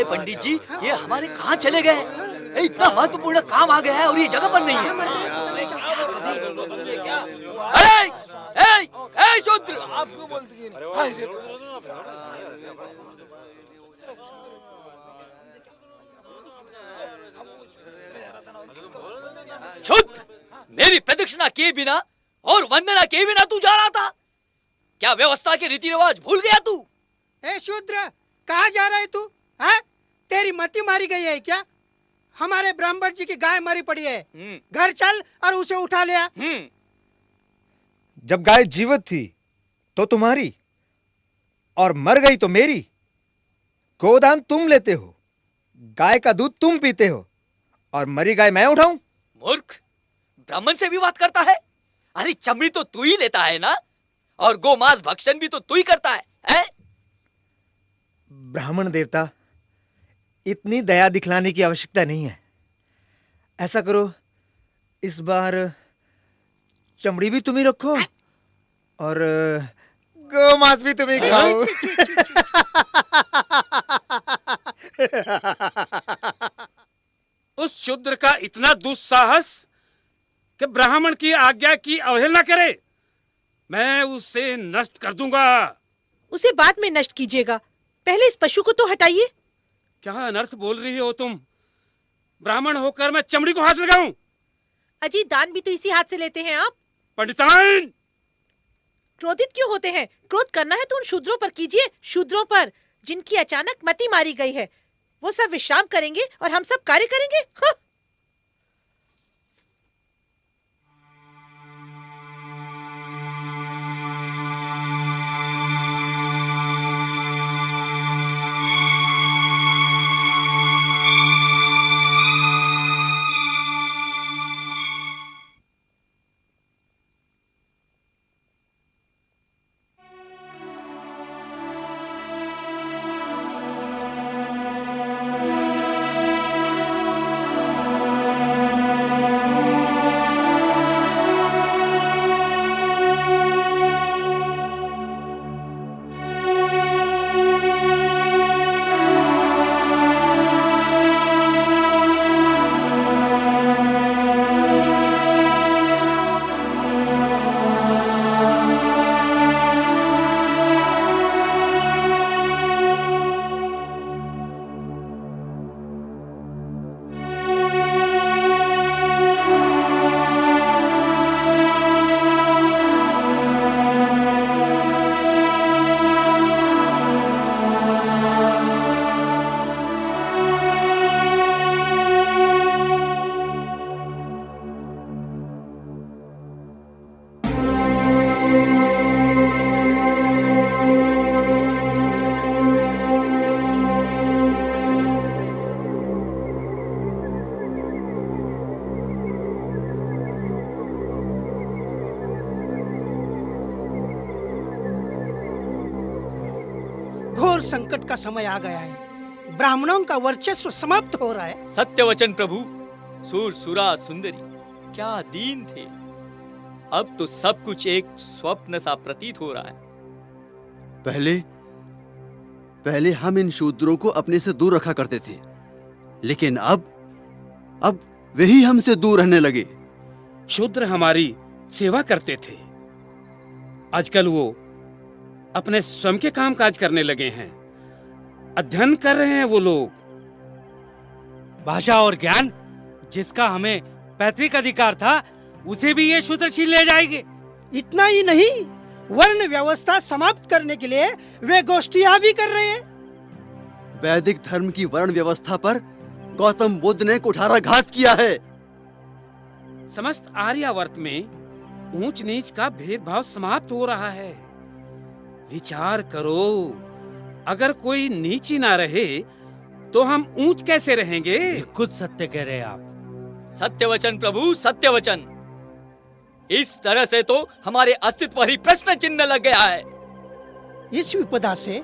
अरे पंडित जी, ये हमारे कहाँ चले गए? इतना महत्वपूर्ण काम आ गया है और ये जगह पर नहीं है। अरे ए शूद्र, आपको बोलती है शूद्र, मेरी प्रदक्षिणा किए बिना और वंदना किए बिना तू जा रहा था? क्या व्यवस्था के रीति रिवाज भूल गया तू? ए शूद्र, कहाँ जा रहा है तू? है? तेरी मति मारी गई है क्या? हमारे ब्राह्मण जी की गाय मरी पड़ी है, घर चल और उसे उठा लिया। जब गाय जीवित थी तो तुम्हारी, और मर गई तो मेरी। गोदान तुम लेते हो, गाय का दूध तुम पीते हो, और मरी गाय मैं उठाऊं? मूर्ख, ब्राह्मण से भी बात करता है? अरे चमड़ी तो तू ही लेता है ना, और गोमांस भक्षण भी तो तू ही करता है? ब्राह्मण देवता, इतनी दया दिखलाने की आवश्यकता नहीं है। ऐसा करो, इस बार चमड़ी भी तुम ही रखो और गोमांस भी तुम ही खाओ। उस शूद्र का इतना दुस्साहस कि ब्राह्मण की आज्ञा की अवहेलना करे। मैं उसे नष्ट कर दूंगा। उसे बाद में नष्ट कीजिएगा, पहले इस पशु को तो हटाइए। क्या अनर्थ बोल रही हो तुम? ब्राह्मण होकर मैं चमड़ी को हाथ लगाऊं? अजी, दान भी तो इसी हाथ से लेते हैं आप। पंडिताइन, क्रोधित क्यों होते हैं? क्रोध करना है तो उन शूद्रों पर कीजिए, शूद्रों पर जिनकी अचानक मति मारी गई है। वो सब विश्राम करेंगे और हम सब कार्य करेंगे। हाँ। घोर संकट का समय आ गया है। ब्राह्मणों का वर्चस्व समाप्त हो रहा है। सत्य वचन प्रभु। सूर सुरा सुंदरी क्या दीन थे, अब तो सब कुछ एक स्वप्न सा प्रतीत हो रहा है। पहले हम इन शूद्रों को अपने से दूर रखा करते थे, लेकिन अब वही हमसे दूर रहने लगे। शूद्र हमारी सेवा करते थे, आजकल वो अपने स्वयं के काम काज करने लगे हैं। अध्ययन कर रहे हैं वो लोग। भाषा और ज्ञान जिसका हमें पैतृक अधिकार था, उसे भी ये शूद्र छीन ले जाएंगे। इतना ही नहीं, वर्ण व्यवस्था समाप्त करने के लिए वे गोष्ठियां भी कर रहे हैं। वैदिक धर्म की वर्ण व्यवस्था पर गौतम बुद्ध ने कुठाराघात किया है। समस्त आर्यावर्त में ऊंच नीच का भेदभाव समाप्त हो रहा है। विचार करो, अगर कोई नीच ही ना रहे तो हम ऊंच कैसे रहेंगे? खुद सत्य कह रहे हैं आप। सत्य वचन प्रभु, सत्य वचन। इस तरह से तो हमारे अस्तित्व पर ही प्रश्न चिन्ह लग गया है। इस विपदा से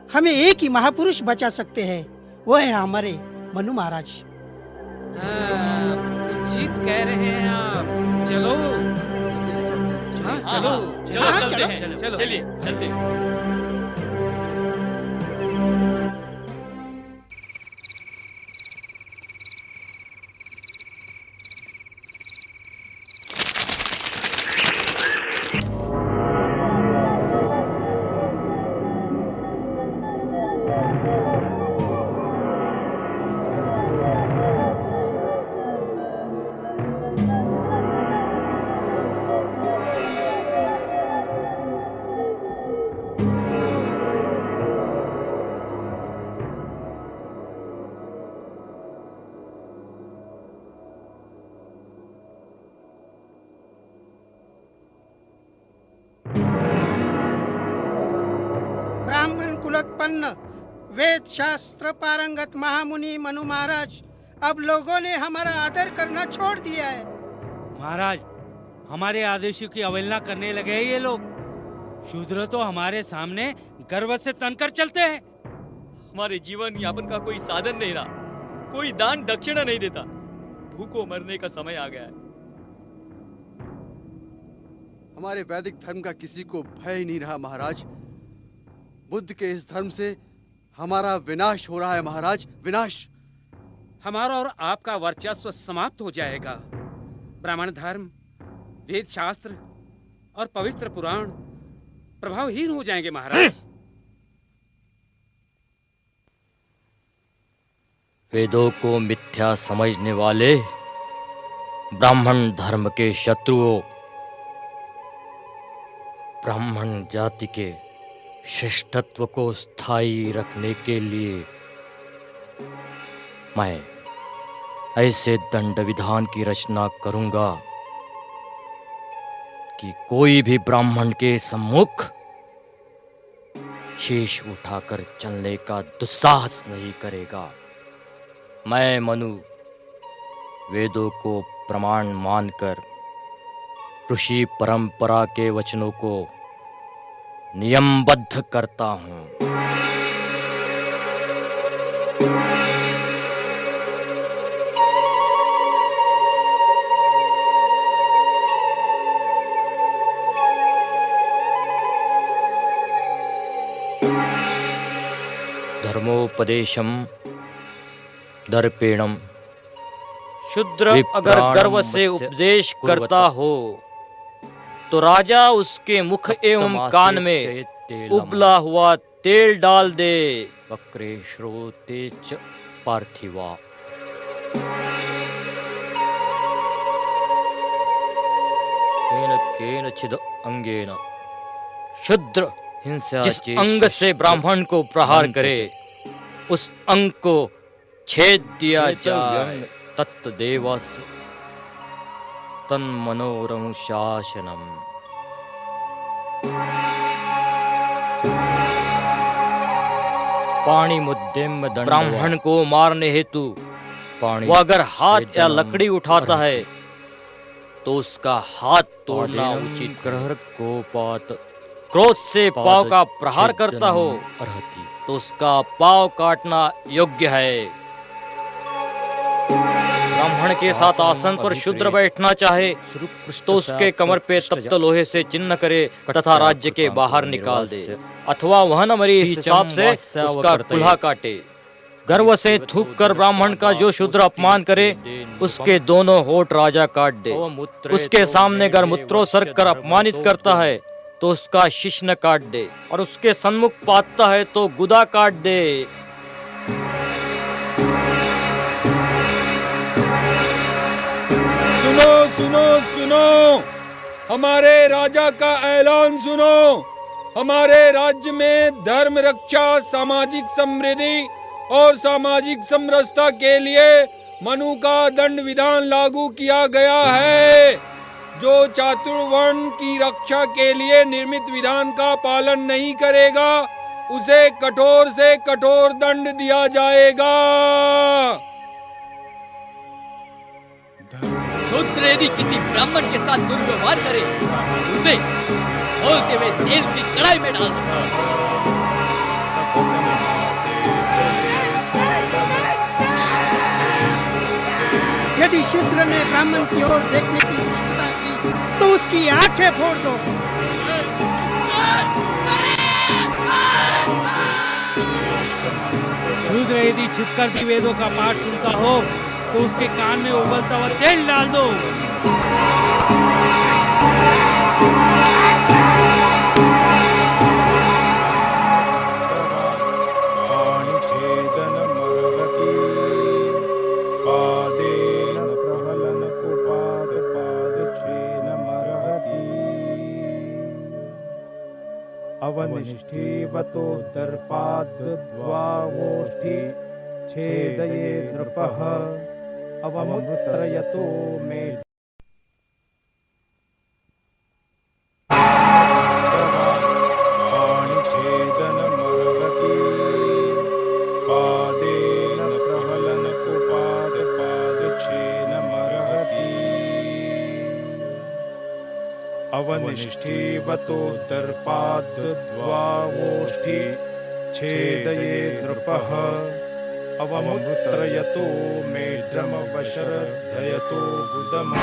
हमें एक ही महापुरुष बचा सकते हैं, वो है हमारे मनु महाराज। उचित कह रहे हैं आप। चलो, हाँ, चलो चलते हैं। चलिए चलते हैं। मूलोत्पन्न वेद शास्त्र पारंगत महामुनि मनु महाराज, अब लोगों ने हमारा आदर करना छोड़ दिया है। महाराज, हमारे आदेशों की अवहेलना करने लगे हैं ये लोग। शूद्र तो हमारे सामने गर्व से तनकर चलते हैं। हमारे जीवन यापन का कोई साधन नहीं रहा, कोई दान दक्षिणा नहीं देता, भूखों मरने का समय आ गया है। हमारे वैदिक धर्म का किसी को भय ही नहीं रहा महाराज। बुद्ध के इस धर्म से हमारा विनाश हो रहा है महाराज, विनाश। हमारा और आपका वर्चस्व समाप्त हो जाएगा। ब्राह्मण धर्म, वेद शास्त्र और पवित्र पुराण प्रभावहीन हो जाएंगे महाराज। वेदों को मिथ्या समझने वाले ब्राह्मण धर्म के शत्रुओं, ब्राह्मण जाति के श्रेष्ठत्व को स्थायी रखने के लिए मैं ऐसे दंड विधान की रचना करूंगा कि कोई भी ब्राह्मण के सम्मुख शीश उठाकर चलने का दुस्साहस नहीं करेगा। मैं मनु वेदों को प्रमाण मानकर ऋषि परंपरा के वचनों को नियमबद्ध करता हूं। धर्मोपदेशम दर्पेणम। शूद्र अगर गर्व से उपदेश करता हो तो राजा उसके मुख एवं कान में उबला हुआ तेल डाल दे। वक्रे श्रोते च पार्थिवा। केनचिद अंगेन। शूद्र जिस अंग से ब्राह्मण को प्रहार करे उस अंग को छेद दिया जाए। तत्देवस्य तन्मनोरम शासनम। पाणी मुद्देम दंड। ब्राह्मण को मारने हेतु वो अगर हाथ या लकड़ी उठाता है तो उसका हाथ तोड़ना उचित। ग्रह कोपात। क्रोध से पाव का प्रहार करता हो तो उसका पाव काटना योग्य है। ब्राह्मण के साथ आसन पर शूद्र बैठना चाहे तो उसके कमर पे तप्त लोहे से चिन्ह करे तथा राज्य के बाहर निकाल दे, अथवा वह न मरे इस हिसाब से उसका कुल्हा काटे। गर्व से थूक कर ब्राह्मण का जो शूद्र अपमान करे उसके दोनों होठ राजा काट दे। उसके सामने अगर मूत्रोत्सर्ग कर अपमानित करता है तो उसका शिश्न काट दे, और उसके सन्मुख पाता है तो गुदा काट दे। सुनो सुनो सुनो, हमारे राजा का ऐलान सुनो। हमारे राज्य में धर्म रक्षा, सामाजिक समृद्धि और सामाजिक समरसता के लिए मनु का दंड विधान लागू किया गया है। जो चातुर्वर्ण की रक्षा के लिए निर्मित विधान का पालन नहीं करेगा उसे कठोर से कठोर दंड दिया जाएगा। शूद्र यदि किसी ब्राह्मण के साथ दुर्व्यवहार करे उसे बोलते हुए तेल की कढ़ाई में डाल दो। यदि शूद्र ने ब्राह्मण की ओर देखने की दुष्टता की तो उसकी आंखें फोड़ दो। शूद्र यदि छिपकर भी वेदों का पाठ सुनता हो तो उसके कान में उबलता हुआ तेल डाल दो। अवनिष्ठीवतो दर्पाद्वावोष्ठी छेदये नृपः अवमुत्रयतो मे। पाणिछेदनमर्हति उपनिष्ठीवतो दर्पाद्द्वावोष्ठी छेदये नृपः अवमुत्रयतो मेढ्रमवशर्धयतो गुदम्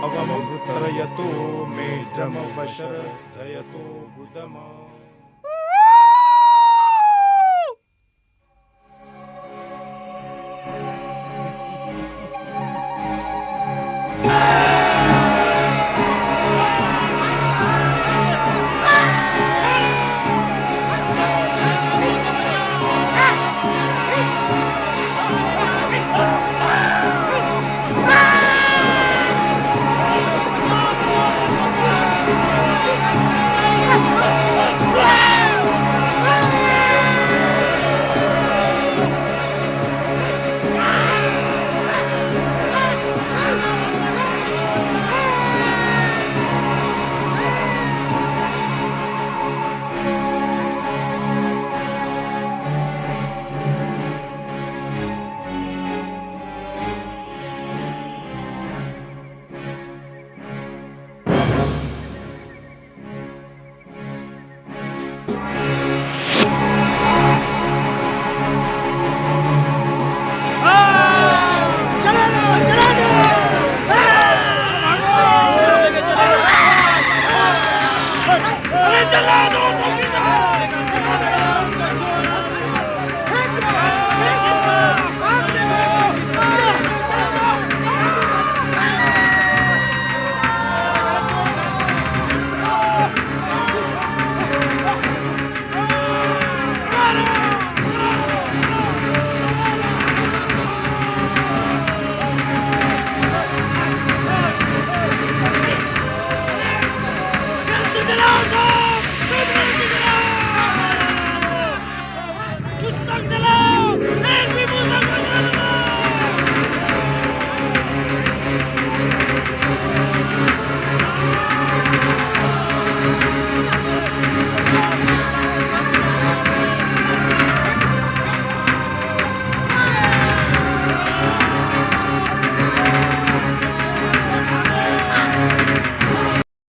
अवमुत्रयतो मेढ्रमवशर्धयतो गुदम् पुस्तक जलाओ!